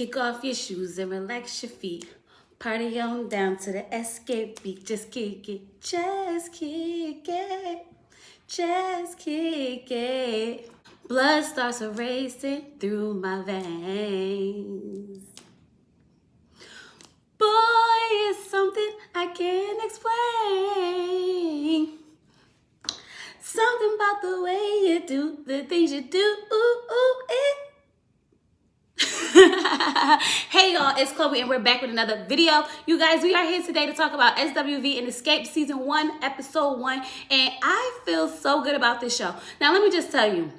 Kick off your shoes and relax your feet. Party on down to the escape beat. Just kick it, just kick it, just kick it. Blood starts racing through my veins. Boy, it's something I can't explain. Something about the way you do the things you do. Hey y'all, it's Chloe and we're back with another video. You guys, we are here today to talk about SWV and Xscape Season 1, Episode 1. And I feel so good about this show. Now, let me just tell you,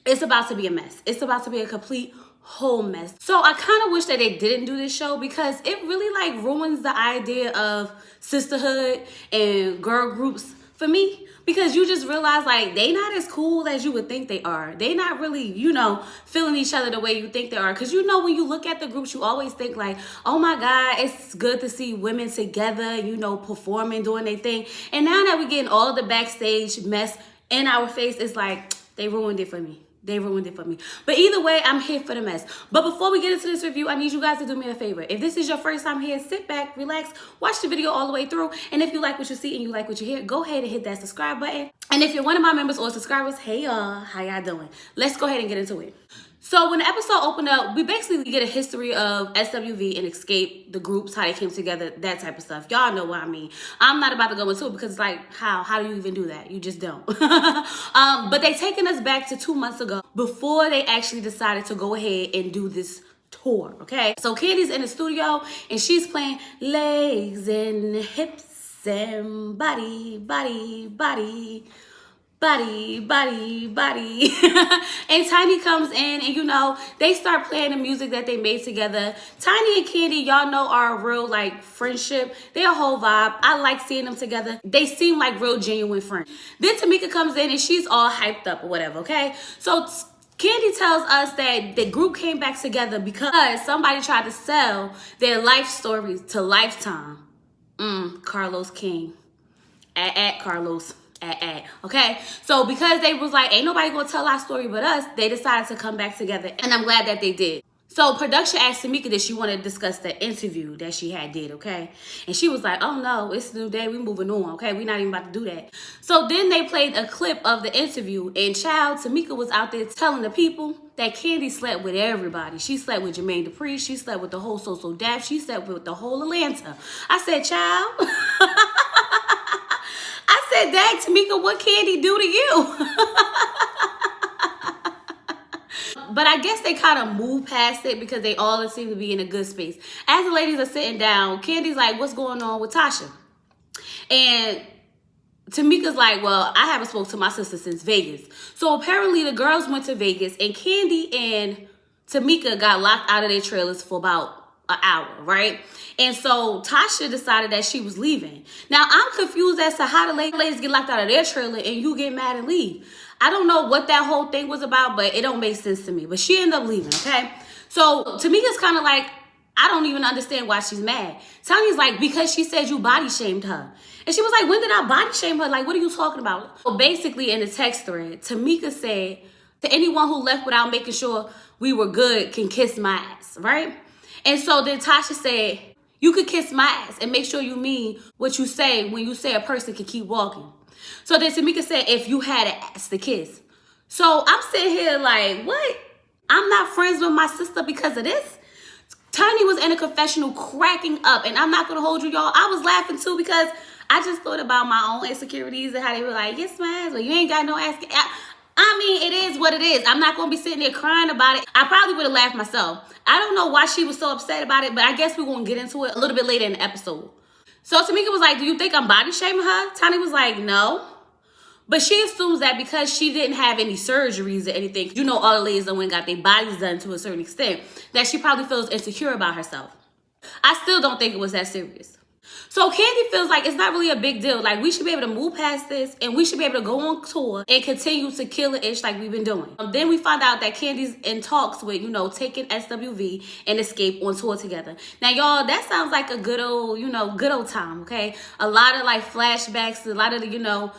it's about to be a mess. It's about to be a complete whole mess. So I kind of wish that they didn't do this show because it really like ruins the idea of sisterhood and girl groups for me. Because you just realize, like, they not as cool as you would think they are. They not really, you know, feeling each other the way you think they are. Because, you know, when you look at the groups, you always think, like, oh, my God, it's good to see women together, you know, performing, doing their thing. And now that we're getting all the backstage mess in our face, it's like, they ruined it for me. They ruined it for me. But either way, I'm here for the mess. But before we get into this review, I need you guys to do me a favor. If this is your first time here, sit back, relax, watch the video all the way through. And if you like what you see and you like what you hear, go ahead and hit that subscribe button. And if you're one of my members or subscribers, hey y'all, how y'all doing? Let's go ahead and get into it. So when the episode opened up, we basically get a history of SWV and Xscape, the groups, how they came together, that type of stuff. Y'all know what I mean. I'm not about to go into it because it's like, how do you even do that? You just don't. But they taking us back to 2 months ago before they actually decided to go ahead and do this tour, okay? So Candy's in the studio and she's playing legs and hips and body. And Tiny comes in and, you know, they start playing the music that they made together. Tiny and Candy, y'all know, are a real, like, friendship. They're a whole vibe. I like seeing them together. They seem like real genuine friends. Then Tamika comes in and she's all hyped up or whatever, okay? So Candy tells us that the group came back together because somebody tried to sell their life stories to Lifetime. Carlos King. At Carlos. Okay, so because they was like, ain't nobody gonna tell our story but us, they decided to come back together, and I'm glad that they did. So production asked Tamika that she wanted to discuss the interview that she had did, okay? And she was like, oh no, it's a new day, we moving on, okay? We not even about to do that. So then they played a clip of the interview, and child, Tamika was out there telling the people that Candy slept with everybody. She slept with Jermaine Dupri, she slept with the whole So Dap, she slept with the whole Atlanta. I said, child, I said, dang, Tamika, what Candy do to you? But I guess they kind of moved past it because they all seem to be in a good space. As the ladies are sitting down, Candy's like, what's going on with Tasha? And Tamika's like, well, I haven't spoke to my sister since Vegas. So apparently the girls went to Vegas and Candy and Tamika got locked out of their trailers for about an hour, right? And so Tasha decided that she was leaving. Now, I'm confused as to how the ladies get locked out of their trailer and you get mad and leave. I don't know what that whole thing was about, but it don't make sense to me. But she ended up leaving, okay? So Tamika's kind of like, I don't even understand why she's mad. Tiny's like, because she said you body shamed her. And she was like, when did I body shame her? Like, what are you talking about? So basically in the text thread, Tamika said, to anyone who left without making sure we were good can kiss my ass, right? And so then Tasha said, you could kiss my ass and make sure you mean what you say when you say a person can keep walking. So then Tamika said, if you had an ass to kiss. So I'm sitting here like, what? I'm not friends with my sister because of this? Tiny was in a confessional cracking up, and I'm not going to hold you, y'all. I was laughing too because I just thought about my own insecurities and how they were like, yes, man, well, you ain't got no ass. I mean, it is what it is. I'm not going to be sitting there crying about it. I probably would have laughed myself. I don't know why she was so upset about it, but I guess we're going to get into it a little bit later in the episode. So Tamika was like, do you think I'm body shaming her? Tiny was like, no. But she assumes that because she didn't have any surgeries or anything, you know, all the ladies that went and got their bodies done to a certain extent, that she probably feels insecure about herself. I still don't think it was that serious. So Candy feels like it's not really a big deal. Like, we should be able to move past this and we should be able to go on tour and continue to kill the ish like we've been doing. Then we find out that Candy's in talks with, you know, taking SWV and Xscape on tour together. Now, y'all, that sounds like a good old, you know, good old time, okay? A lot of, like, flashbacks, a lot of the, you know,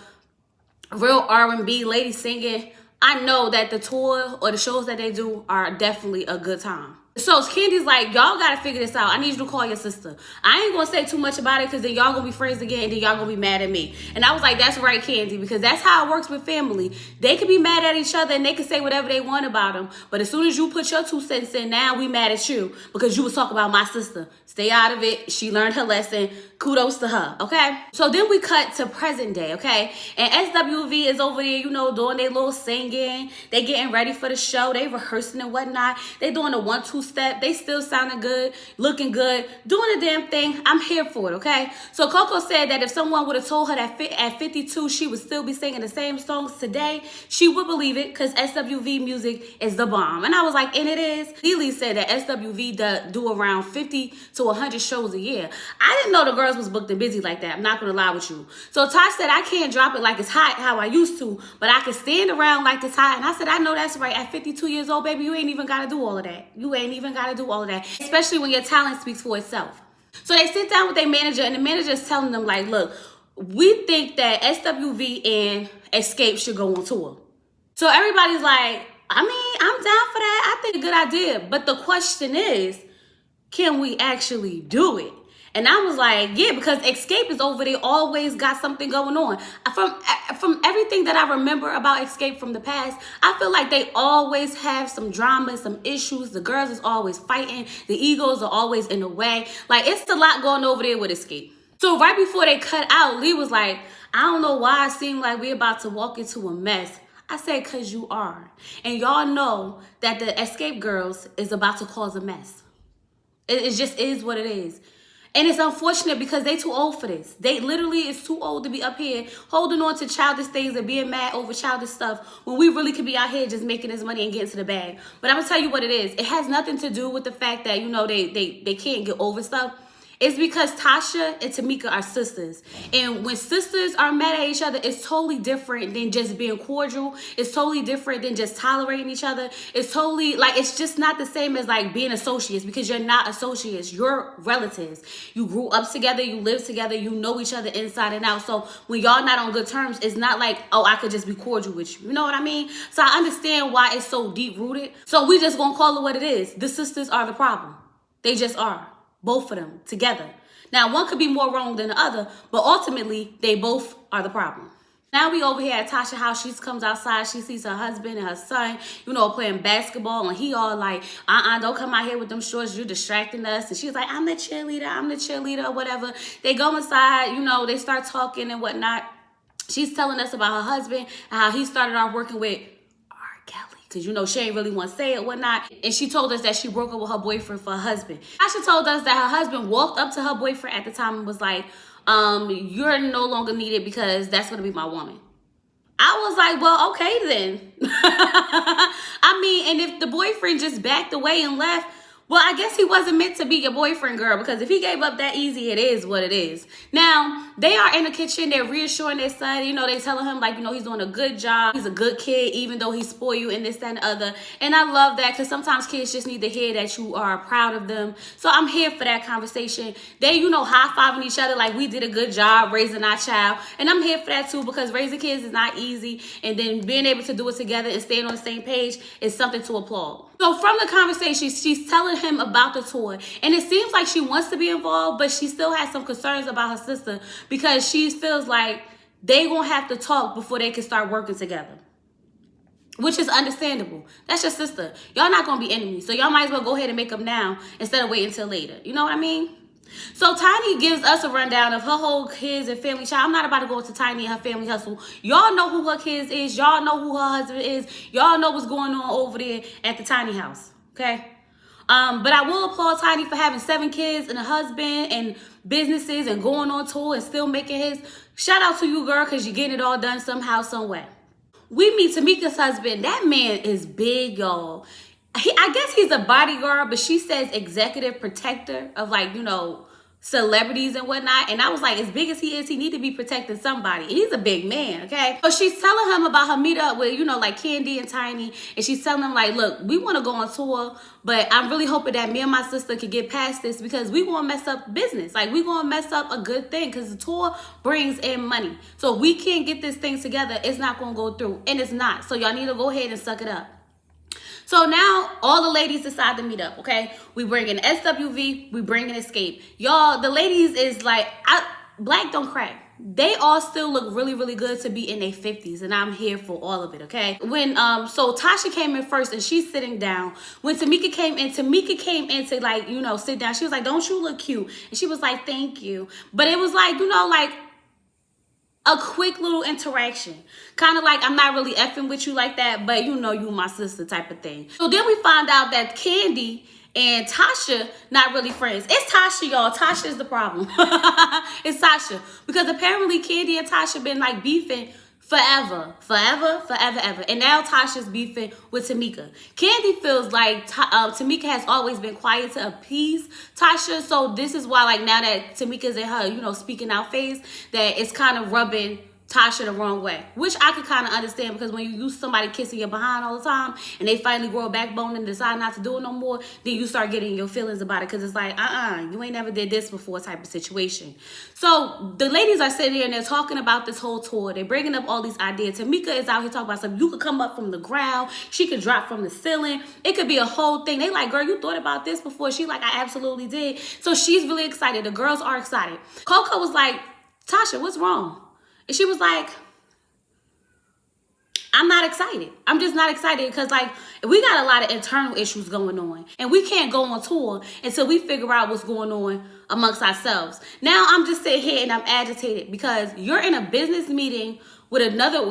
real R&B ladies singing. I know that the tour or the shows that they do are definitely a good time. So Candy's like, y'all gotta figure this out. I need you to call your sister. I ain't gonna say too much about it because then y'all gonna be friends again and then y'all gonna be mad at me. And I was like, that's right, Candy, because that's how it works with family. They can be mad at each other and they can say whatever they want about them. But as soon as you put your 2 cents in, now we mad at you because you was talking about my sister. Stay out of it. She learned her lesson. Kudos to her, okay? So then we cut to present day, okay? And SWV is over there, you know, doing their little singing. They getting ready for the show. They rehearsing and whatnot. They doing a 1-2 step. They still sounding good, looking good, doing the damn thing. I'm here for it, okay? So Coco said that if someone would have told her that at 52 she would still be singing the same songs today, she would believe it because SWV music is the bomb. And I was like, and it is. Lily said that SWV do around 50 to 100 shows a year. I didn't know the girls was booked and busy like that. I'm not gonna lie with you. So Tosh said, I can't drop it like it's hot how I used to, but I can stand around like it's hot. And I said, I know that's right. At 52 years old, baby, you ain't even gotta do all of that. You ain't even gotta do all of that, especially when your talent speaks for itself. So they sit down with their manager and the manager is telling them like, look, we think that SWV and Xscape should go on tour. So everybody's like, I mean, I'm down for that. I think a good idea. But the question is, can we actually do it? And I was like, yeah, because Xscape is over there, always got something going on. From everything that I remember about Xscape from the past, I feel like they always have some drama, some issues. The girls is always fighting. The egos are always in the way. Like, it's a lot going over there with Xscape. So right before they cut out, Lee was like, I don't know why it seemed like we're about to walk into a mess. I said, because you are. And y'all know that the Xscape girls is about to cause a mess. It just is what it is. And it's unfortunate because they too old for this. They literally is too old to be up here holding on to childish things and being mad over childish stuff when we really could be out here just making this money and getting to the bag. But I'm going to tell you what it is. It has nothing to do with the fact that, you know, they can't get over stuff. It's because Tasha and Tamika are sisters. And when sisters are mad at each other, it's totally different than just being cordial. It's totally different than just tolerating each other. It's totally, like, it's just not the same as, like, being associates because you're not associates. You're relatives. You grew up together. You live together. You know each other inside and out. So when y'all not on good terms, it's not like, oh, I could just be cordial with you. You know what I mean? So I understand why it's so deep-rooted. So we just gonna call it what it is. The sisters are the problem. They just are. Both of them together. Now, one could be more wrong than the other, but ultimately, they both are the problem. Now we over here at Tasha's house. She comes outside. She sees her husband and her son, you know, playing basketball. And he all like, don't come out here with them shorts. You're distracting us. And she's like, I'm the cheerleader, or whatever. They go inside, you know, they start talking and whatnot. She's telling us about her husband and how he started off working with because, you know, she ain't really want to say it, whatnot. And she told us that she broke up with her boyfriend for her husband. Tasha told us that her husband walked up to her boyfriend at the time and was like, you're no longer needed because that's going to be my woman. I was like, well, okay then. I mean, and if the boyfriend just backed away and left, well, I guess he wasn't meant to be your boyfriend, girl, because if he gave up that easy, it is what it is. Now, they are in the kitchen. They're reassuring their son. You know, they telling him, like, you know, he's doing a good job. He's a good kid, even though he spoil you and this, that, and the other. And I love that because sometimes kids just need to hear that you are proud of them. So I'm here for that conversation. They, you know, high-fiving each other like we did a good job raising our child. And I'm here for that, too, because raising kids is not easy. And then being able to do it together and staying on the same page is something to applaud. So from the conversation, she's telling him about the tour. And it seems like she wants to be involved, but she still has some concerns about her sister because she feels like they gonna have to talk before they can start working together. Which is understandable. That's your sister. Y'all not gonna be enemies. So y'all might as well go ahead and make up now instead of waiting until later. You know what I mean? So Tiny gives us a rundown of her whole kids and family child. I'm not about to go into Tiny and her family hustle. Y'all know who her kids is. Y'all know who her husband is. Y'all know what's going on over there at the Tiny house. Okay? But I will applaud Tiny for having 7 kids and a husband and businesses and going on tour and still making his. Shout out to you, girl, because you're getting it all done somehow, some way. We meet Tamika's husband. That man is big, y'all. I guess he's a bodyguard, but she says executive protector of, like, you know, celebrities and whatnot. And I was like, as big as he is, he need to be protecting somebody. He's a big man, okay? So she's telling him about her meetup with, you know, like Candy and Tiny. And she's telling him, like, look, we want to go on tour, but I'm really hoping that me and my sister could get past this because we going to mess up business. Like, we going to mess up a good thing because the tour brings in money. So if we can't get this thing together, it's not going to go through. And it's not. So y'all need to go ahead and suck it up. So now all the ladies decide to meet up, okay? We bring in SWV, we bring in Xscape. Y'all, the ladies is like, black don't crack. They all still look really, really good to be in their 50s, and I'm here for all of it, okay? When so Tasha came in first, and she's sitting down. When Tamika came in to, like, you know, sit down. She was like, "Don't you look cute?" And she was like, "Thank you." But it was like, you know, like a quick little interaction, kind of like, I'm not really effing with you like that, but you know, you my sister type of thing. So then we find out that Kandi and Tasha not really friends. It's Tasha, y'all. Tasha is the problem. It's Tasha. Because apparently Kandi and Tasha been like beefing forever. And now Tasha's beefing with Tamika. Kandi feels like Tamika has always been quiet to appease Tasha. So this is why, like, now that Tamika's in her, you know, speaking out phase, that it's kind of rubbing Tasha the wrong way, which I could kind of understand, because when you use somebody kissing your behind all the time and they finally grow a backbone and decide not to do it no more, then you start getting your feelings about it, because it's like, you ain't never did this before type of situation. So the ladies are sitting here and they're talking about this whole tour. They're bringing up all these ideas. Tamika is out here talking about something. You could come up from the ground. She could drop from the ceiling. It could be a whole thing. They like, "Girl, you thought about this before?" She like, "I absolutely did." So she's really excited. The girls are excited. Coco was like, "Tasha, what's wrong?" And she was like, "I'm not excited. I'm just not excited, because, like, we got a lot of internal issues going on, and we can't go on tour until we figure out what's going on amongst ourselves." Now I'm just sitting here and I'm agitated, because you're in a business meeting with another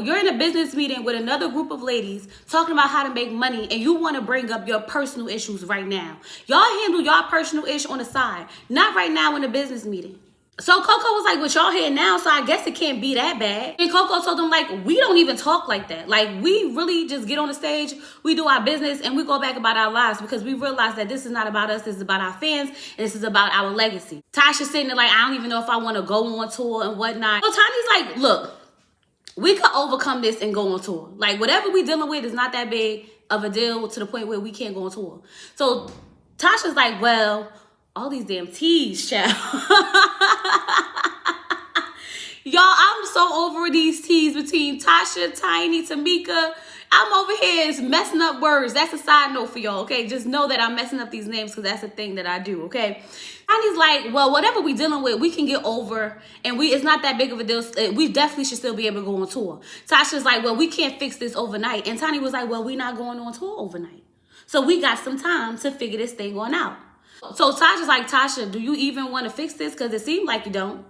group of ladies talking about how to make money, and you want to bring up your personal issues right now. Y'all handle y'all personal issue on the side, not right now in a business meeting. So Coco was like, "What y'all here now, so I guess it can't be that bad." And Coco told them, like, "We don't even talk like that. Like, we really just get on the stage, we do our business, and we go back about our lives, because we realize that this is not about us, this is about our fans, and this is about our legacy." Tasha's sitting there like, "I don't even know if I want to go on tour and whatnot." So Tiny's like, "Look, we could overcome this and go on tour. Like, whatever we dealing with is not that big of a deal to the point where we can't go on tour." So Tasha's like, "Well, all these damn teas, child." Y'all, I'm so over these teas between Tasha, Tiny, Tamika. I'm over here is messing up words. That's a side note for y'all, okay? Just know that I'm messing up these names, because that's a thing that I do, okay? Tiny's like, "Well, whatever we dealing with, we can get over, and it's not that big of a deal. We definitely should still be able to go on tour." Tasha's like, "Well, we can't fix this overnight." And Tiny was like, "Well, we're not going on tour overnight, so we got some time to figure this thing on out." So Tasha's like, "Tasha, do you even want to fix this? Because it seemed like you don't."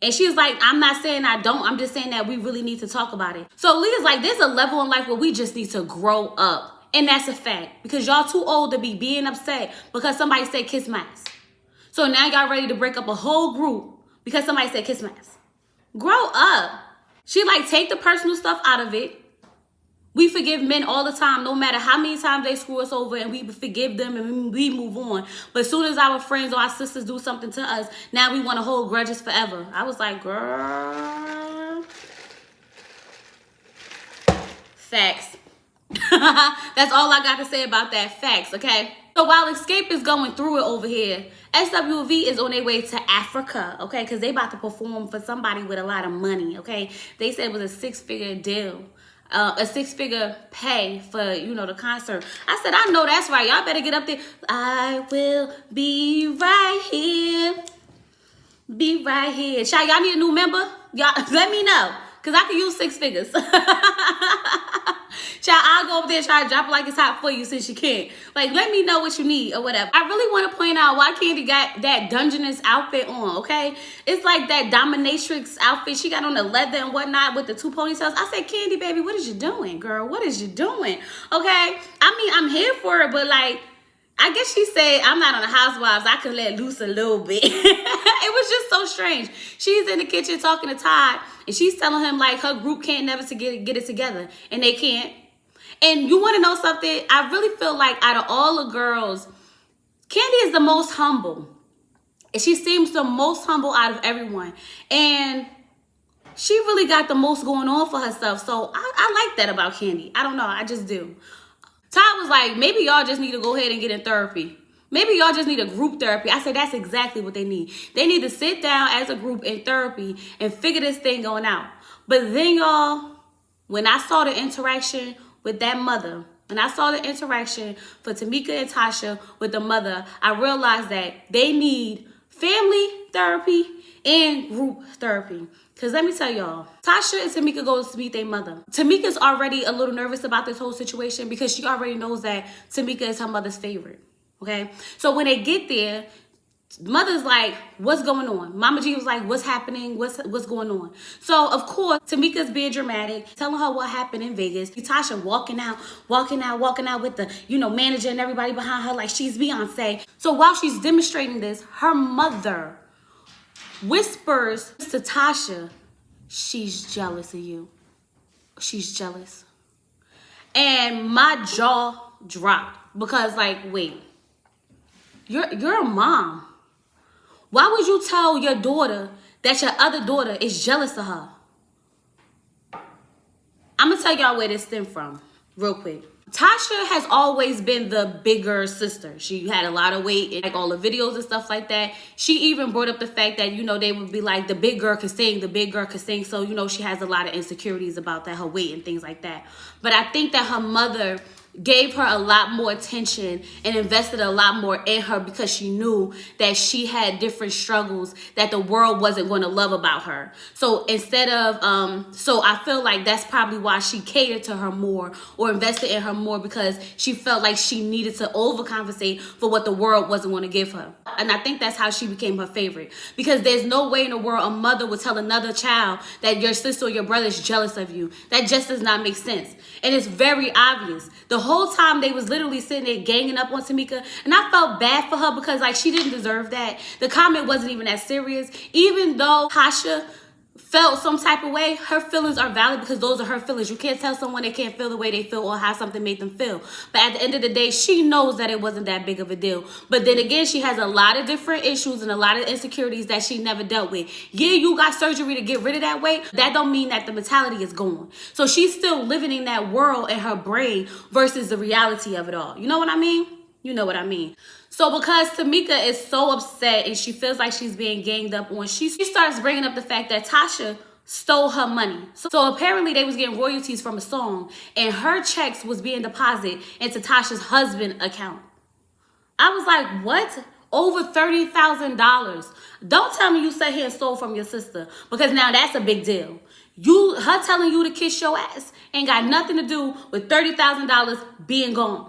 And she's like, "I'm not saying I don't. I'm just saying that we really need to talk about it." So Leah's like, "There's a level in life where we just need to grow up. And that's a fact. Because y'all too old to be being upset because somebody said kiss my ass. So now y'all ready to break up a whole group because somebody said kiss my ass. Grow up." She like, take the personal stuff out of it. We forgive men all the time, no matter how many times they screw us over, and we forgive them and we move on. But as soon as our friends or our sisters do something to us, now we want to hold grudges forever. I was like, girl. Facts. That's all I got to say about that. Facts, okay? So while Xscape is going through it over here, SWV is on their way to Africa, okay? Because they about to perform for somebody with a lot of money, okay? They said it was a 6-figure deal. A 6-figure pay for, you know, the concert. I said, I know that's right. Y'all better get up there. I will be right here. Be right here. Child, y'all need a new member? Y'all, let me know. Because I can use 6 figures. Child, I'll go over there and try to drop it like it's hot for you since you can't. Like, let me know what you need or whatever. I really want to point out why Kandi got that Dungeness outfit on, okay? It's like that dominatrix outfit she got on, the leather and whatnot with the 2 ponytails. I said, Kandi, baby, what is you doing, girl? What is you doing? Okay? I mean, I'm here for it, but like, I guess she said, I'm not on the Housewives. I can let loose a little bit. It was just so strange. She's in the kitchen talking to Todd, and she's telling him, like, her group can't never get it together, and they can't. And you want to know something? I really feel like out of all the girls, Kandi is the most humble. And she seems the most humble out of everyone. And she really got the most going on for herself. So I like that about Kandi. I don't know. I just do. Todd was like, maybe y'all just need to go ahead and get in therapy. Maybe y'all just need a group therapy. I said, that's exactly what they need. They need to sit down as a group in therapy and figure this thing going out. But then, y'all, when I saw the interaction with that mother When I saw the interaction for Tamika and Tasha with the mother, I realized that they need family therapy and group therapy. Because let me tell y'all, Tasha and Tamika goes to meet their mother. Tamika's already a little nervous about this whole situation because she already knows that Tamika is her mother's favorite. Okay? So when they get there, mother's like, what's going on? Mama G was like, what's happening? What's going on? So, of course, Tamika's being dramatic, telling her what happened in Vegas. Tasha walking out with the, manager and everybody behind her like she's Beyonce. So while she's demonstrating this, her mother whispers to Tasha, she's jealous of you. She's jealous. And my jaw dropped because, wait, you're a mom. Why would you tell your daughter that your other daughter is jealous of her? I'm going to tell y'all where this stemmed from real quick. Tasha has always been the bigger sister. She had a lot of weight in all the videos and stuff like that. She even brought up the fact that, they would be like, the big girl could sing, the big girl could sing. So, she has a lot of insecurities about that, her weight and things like that. But I think that her mother gave her a lot more attention and invested a lot more in her because she knew that she had different struggles that the world wasn't going to love about her. So instead of, so I feel like that's probably why she catered to her more or invested in her more, because she felt like she needed to overcompensate for what the world wasn't going to give her. And I think that's how she became her favorite, because there's no way in the world a mother would tell another child that your sister or your brother is jealous of you. That just does not make sense. And it's very obvious. The whole time they was literally sitting there ganging up on Tamika, and I felt bad for her because she didn't deserve that. The comment wasn't even that serious. Even though Tasha felt some type of way, her feelings are valid because those are her feelings. You can't tell someone they can't feel the way they feel or how something made them feel. But at the end of the day, she knows that it wasn't that big of a deal. But then again, she has a lot of different issues and a lot of insecurities that she never dealt with. Yeah, you got surgery to get rid of that weight. That don't mean that the mentality is gone. So she's still living in that world in her brain versus the reality of it all. You know what I mean? You know what I mean. So because Tamika is so upset and she feels like she's being ganged up on, she starts bringing up the fact that Tasha stole her money. So apparently they was getting royalties from a song and her checks was being deposited into Tasha's husband's account. I was like, what? Over $30,000. Don't tell me you sat here and stole from your sister, because now that's a big deal. Her telling you to kiss your ass ain't got nothing to do with $30,000 being gone.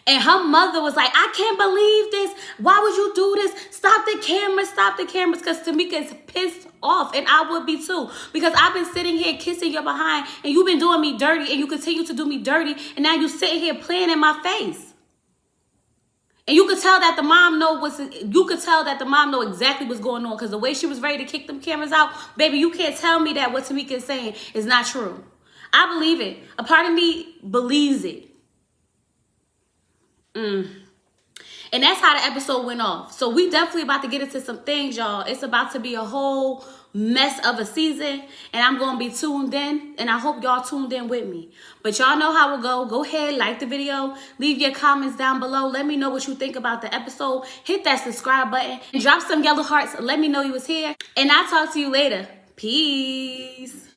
And her mother was like, I can't believe this. Why would you do this? Stop the cameras, because Tamika is pissed off, and I would be too. Because I've been sitting here kissing your behind, and you've been doing me dirty, and you continue to do me dirty, and now you sitting here playing in my face. And you could tell that the mom know exactly what's going on, because the way she was ready to kick them cameras out, baby, you can't tell me that what Tamika is saying is not true. I believe it. A part of me believes it. And that's how the episode went off. So we definitely about to get into some things, y'all. It's about to be a whole mess of a season, and I'm going to be tuned in, and I hope y'all tuned in with me. But y'all know how it go. Go ahead, like the video, leave your comments down below. Let me know what you think about the episode. Hit that subscribe button and drop some yellow hearts. Let me know you was here, and I'll talk to you later. Peace.